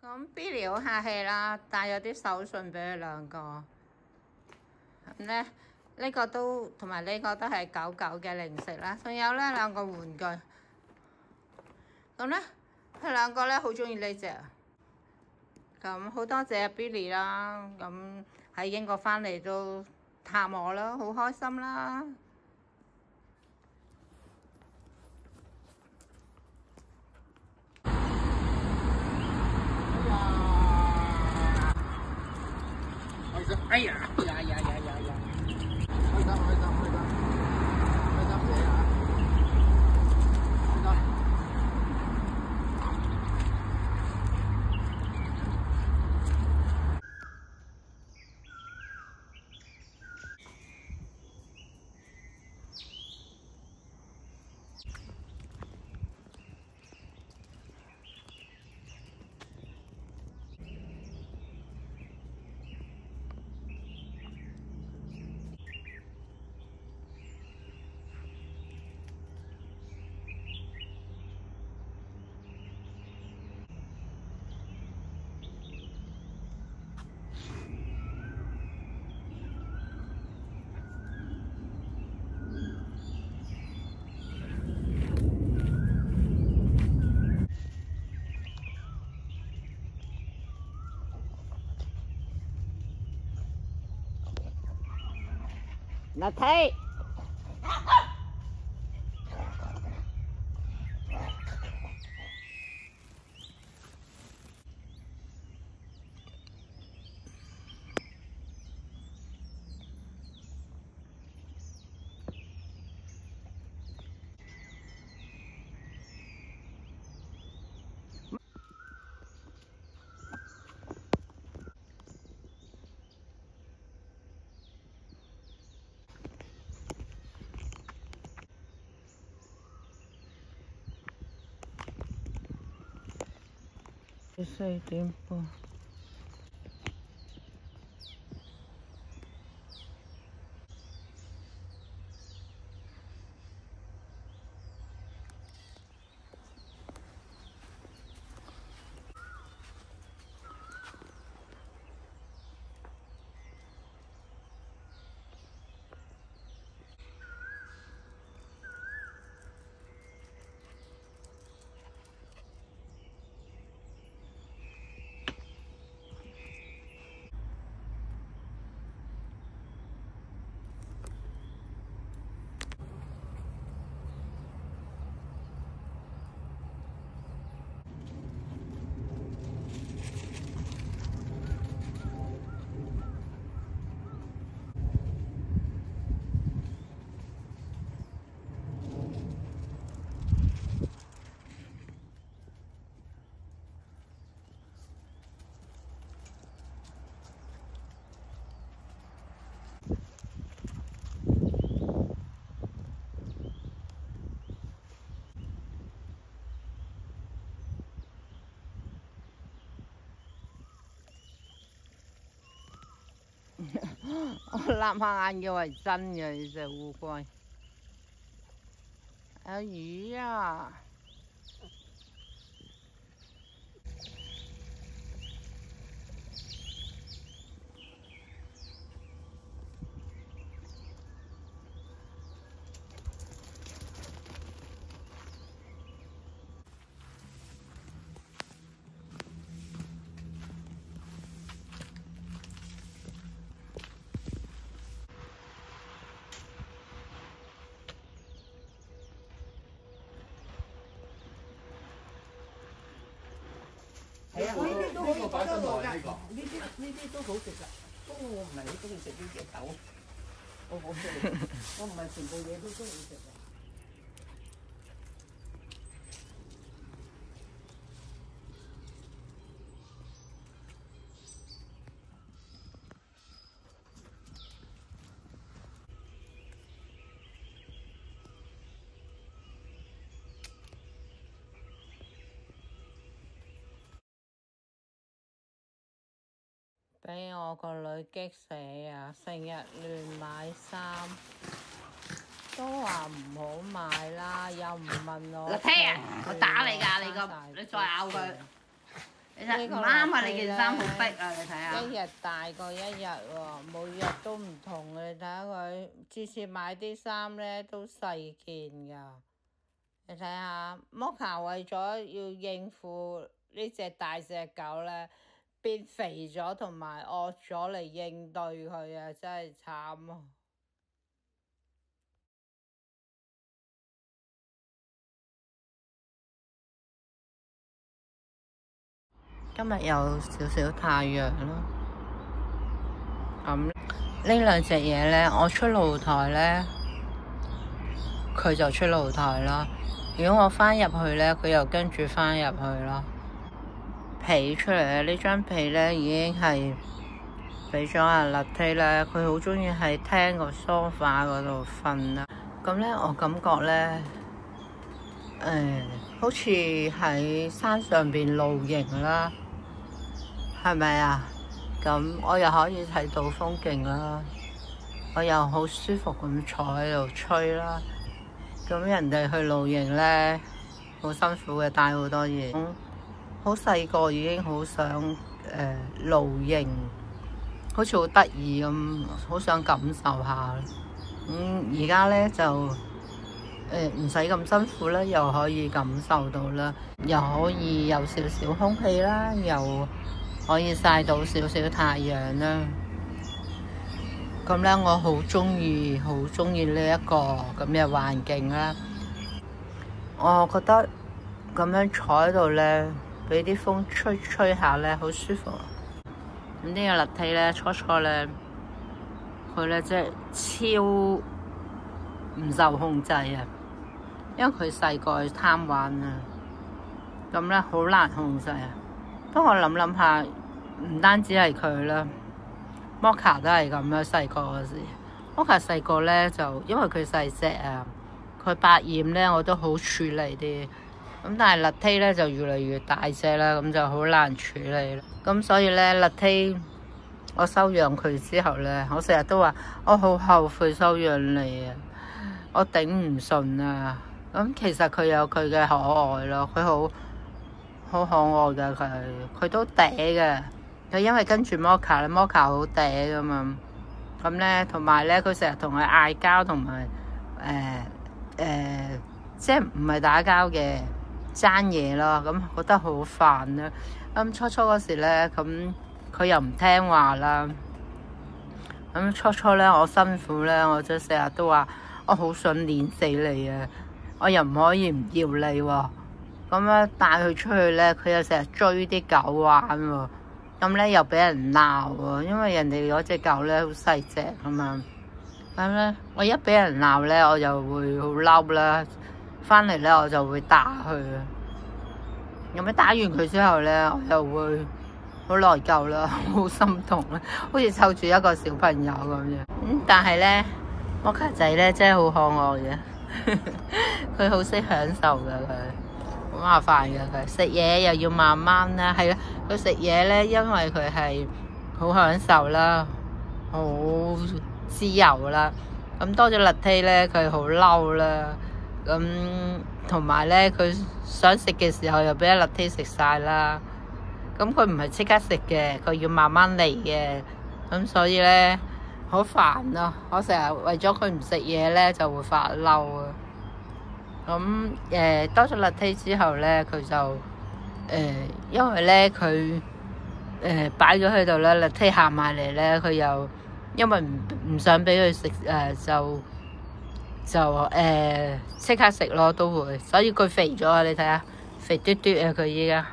咁 Billy 好客氣啦，帶咗啲手信俾佢兩個。咁咧，呢個都同埋呢個都係狗狗嘅零食啦。仲有咧兩個玩具。咁咧，佢兩個咧好中意呢隻。咁好多謝 Billy 啦。咁喺英國返嚟都探我啦，好開心啦。哎呀！開心，開心，開心，開心嘢啊！開心。嗱睇。4點半。我立下眼以為真嘅呢隻烏龜，有魚啊！係啊，呢啲都可以擺得落㗎。呢啲都好食㗎。不過我唔係好中意食呢隻豆，我好中意，我唔係全部嘢都中意食嘅。俾我個女激死啊！成日亂買衫，都話唔好買啦，又唔問我。嗱，聽啊！我打你㗎，你再咬佢。你睇唔啱啊！你件衫好逼啊！你睇下。一日大過一日喎，每日都唔同嘅。你睇下佢，次次買啲衫咧都細件㗎。你睇下，摩卡為咗要應付呢隻大隻狗咧，變肥咗同埋惡咗嚟應對佢啊！真係慘啊！今日有少少太陽咯。咁呢兩隻嘢咧，我出露台咧，佢就出露台啦。如果我翻入去咧，佢又跟住翻入去咯。被出嚟嘅呢張被咧，已經係俾咗阿勒梯咧，佢好中意喺廳個梳化嗰度瞓啦。咁咧，我感覺咧，好似喺山上邊露營啦，係咪啊？咁我又可以睇到風景啦，我又好舒服咁坐喺度吹啦。咁人哋去露營咧，好辛苦嘅，帶好多嘢。好細個已經好想露營，好似好得意咁，好想感受下。而家咧就唔使咁辛苦啦，又可以感受到啦，又可以有少少空氣啦，又可以曬到少少太陽啦。咁咧，我好中意呢一個咁嘅環境啦。我覺得咁樣坐喺度咧，俾啲風吹下咧，好舒服。咁呢個勒梯咧，初咧，佢咧即係超唔受控制啊！因為佢細個貪玩啊，咁咧好難控制啊。不過我諗下，唔單止係佢啦，摩卡都係咁樣。細個嗰時，摩卡細個咧就因為佢細隻啊，佢百厭咧我都好處理啲。咁但係勒梯咧就越嚟越大隻啦，咁就好難處理啦。咁所以咧勒梯，我收養佢之後咧，我成日都話我好後悔收養你啊，我頂唔順啊。咁其實佢有佢嘅可愛咯，佢好可愛噶，佢都嗲嘅。佢因為跟住摩卡咧，摩卡好嗲噶嘛。咁咧同埋咧，佢成日同佢嗌交，同埋即係唔係打交嘅。爭嘢咯，咁覺得好煩啦。咁初嗰時咧，咁佢又唔聽話啦。咁初咧，我辛苦咧，我就成日都話我好想碾死你啊！我又唔可以唔要你喎。咁咧帶佢出去咧，佢又成日追啲狗玩喎。咁咧又俾人鬧喎，因為人哋嗰隻狗咧好細隻啊嘛。咁咧我一俾人鬧咧，我就會好嬲啦。翻嚟咧，我就會打佢啊！咁樣打完佢之後咧，我又會好內疚啦，好心痛啦，好似湊住一個小朋友咁樣。但係咧，摩卡仔咧真係好可愛嘅，佢好識享受㗎，佢好麻煩㗎，佢食嘢又要慢慢啦。係啦，佢食嘢咧，因為佢係好享受啦，好自由啦。咁多咗勒梯咧，佢好嬲啦。咁同埋咧，佢想食嘅時候又俾一勒梯食晒啦。咁佢唔係即刻食嘅，佢要慢慢嚟嘅。咁所以咧好煩咯。我成日為咗佢唔食嘢咧，就會發嬲啊。咁多咗勒梯之後咧，佢就因為咧佢擺咗喺度咧，勒梯行埋嚟咧，佢又因為唔想俾佢食就即刻食咯，都會，所以佢肥咗啊！你睇下，肥嘟嘟啊！佢依家